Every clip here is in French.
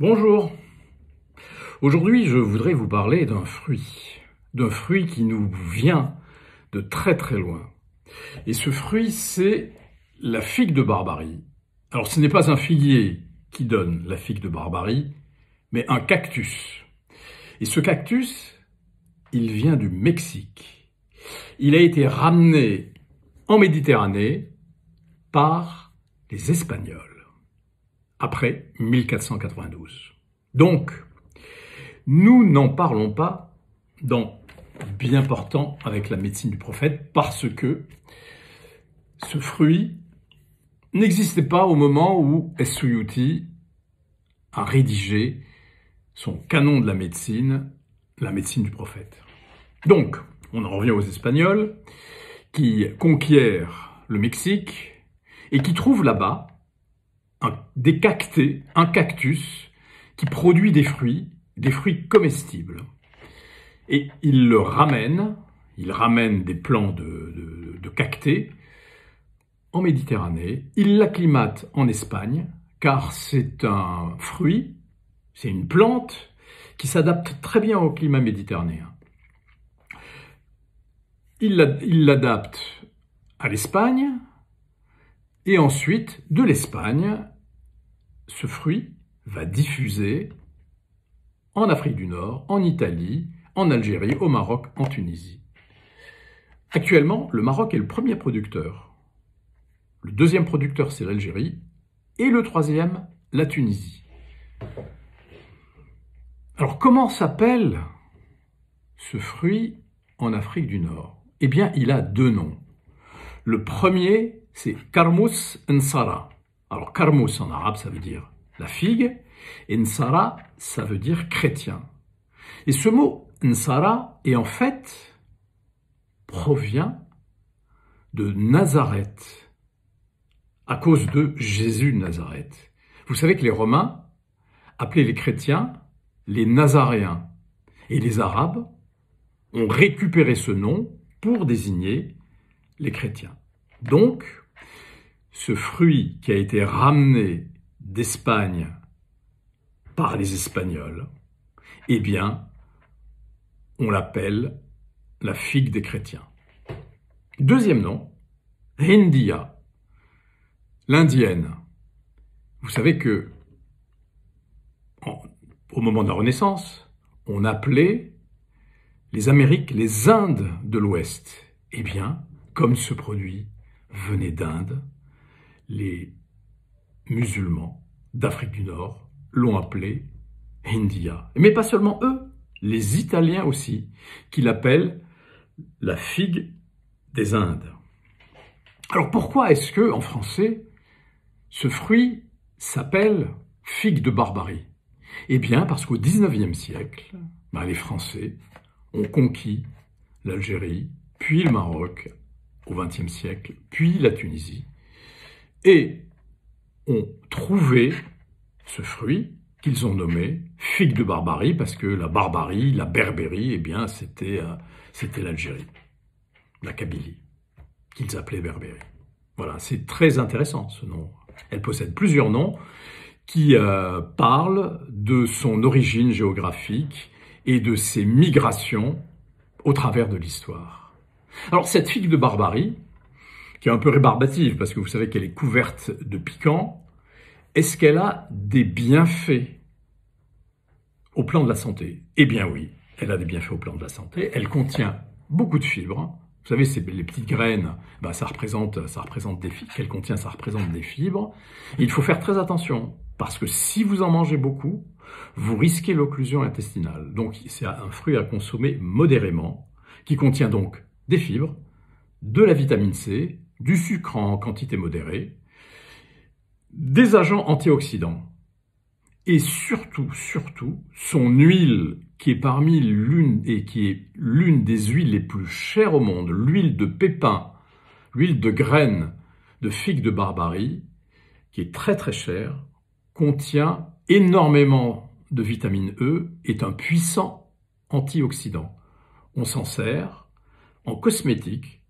Bonjour. Aujourd'hui, je voudrais vous parler d'un fruit qui nous vient de très très loin. Et ce fruit, c'est la figue de Barbarie. Alors, ce n'est pas un figuier qui donne la figue de Barbarie, mais un cactus. Et ce cactus, il vient du Mexique. Il a été ramené en Méditerranée par les Espagnols, après 1492. Donc, nous n'en parlons pas dans Bien portant avec la médecine du prophète parce que ce fruit n'existait pas au moment où Suyuti a rédigé son canon de la médecine du prophète. Donc, on en revient aux Espagnols qui conquièrent le Mexique et qui trouvent là-bas un cactus qui produit des fruits comestibles. Et ils ramènent des plants de cactés en Méditerranée, ils l'acclimatent en Espagne, car c'est un fruit, c'est une plante qui s'adapte très bien au climat méditerranéen. Ils l'adaptent à l'Espagne, et ensuite, de l'Espagne, ce fruit va diffuser en Afrique du Nord, en Italie, en Algérie, au Maroc, en Tunisie. Actuellement, le Maroc est le premier producteur. Le deuxième producteur, c'est l'Algérie. Et le troisième, la Tunisie. Alors, comment s'appelle ce fruit en Afrique du Nord? Eh bien, il a deux noms. Le premier, c'est Karmous Nsara. Alors, Karmous en arabe, ça veut dire la figue, et Nsara, ça veut dire chrétien. Et ce mot Nsara, en fait, provient de Nazareth, à cause de Jésus de Nazareth. Vous savez que les Romains appelaient les chrétiens les Nazaréens, et les Arabes ont récupéré ce nom pour désigner les chrétiens. Donc, ce fruit qui a été ramené d'Espagne par les Espagnols, eh bien, on l'appelle la figue des chrétiens. Deuxième nom, Hindia, l'indienne. Vous savez que, au moment de la Renaissance, on appelait les Amériques les Indes de l'Ouest. Eh bien, comme ce produit venait d'Inde, les musulmans d'Afrique du Nord l'ont appelé Hindia. Mais pas seulement eux, les Italiens aussi, qui l'appellent la figue des Indes. Alors pourquoi est-ce que, en français, ce fruit s'appelle figue de Barbarie? Eh bien, parce qu'au XIXe siècle, les Français ont conquis l'Algérie, puis le Maroc au XXe siècle, puis la Tunisie, et ont trouvé ce fruit qu'ils ont nommé figue de Barbarie, parce que la barbarie, la berbérie, eh bien, c'était l'Algérie, la Kabylie, qu'ils appelaient berbérie. Voilà, c'est très intéressant ce nom. Elle possède plusieurs noms qui parlent de son origine géographique et de ses migrations au travers de l'histoire. Alors cette figue de Barbarie, qui est un peu rébarbative, parce que vous savez qu'elle est couverte de piquant, est-ce qu'elle a des bienfaits au plan de la santé? Eh bien oui, elle a des bienfaits au plan de la santé. Elle contient beaucoup de fibres. Vous savez, les petites graines, ça représente des fibres. Qu'elle contient, ça représente des fibres. Et il faut faire très attention, parce que si vous en mangez beaucoup, vous risquez l'occlusion intestinale. Donc c'est un fruit à consommer modérément, qui contient donc des fibres, de la vitamine C, du sucre en quantité modérée, des agents antioxydants, et surtout, son huile, qui est l'une des huiles les plus chères au monde, l'huile de pépin, l'huile de graines de figue de Barbarie, qui est très très chère, contient énormément de vitamine E, est un puissant antioxydant. On s'en sert en cosmétique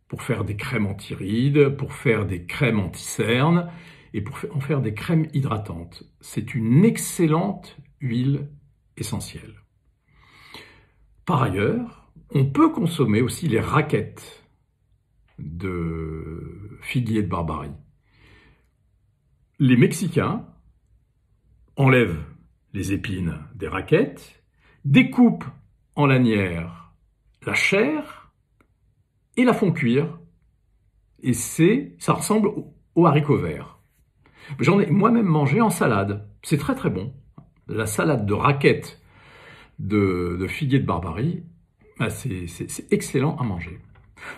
pour faire des crèmes anti-rides, pour faire des crèmes anti-cernes, et pour en faire des crèmes hydratantes. C'est une excellente huile essentielle. Par ailleurs, on peut consommer aussi les raquettes de figuier de Barbarie. Les Mexicains enlèvent les épines des raquettes, découpent en lanières la chair et la font cuire. Et ça ressemble aux haricots verts. J'en ai moi-même mangé en salade. C'est très très bon. La salade de raquettes de figuier de Barbarie, c'est excellent à manger.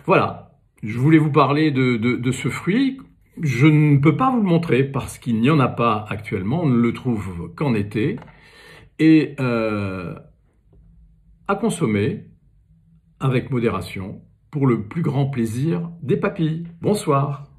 Voilà, je voulais vous parler de ce fruit. Je ne peux pas vous le montrer parce qu'il n'y en a pas actuellement, on ne le trouve qu'en été. Et à consommer avec modération pour le plus grand plaisir des papilles. Bonsoir.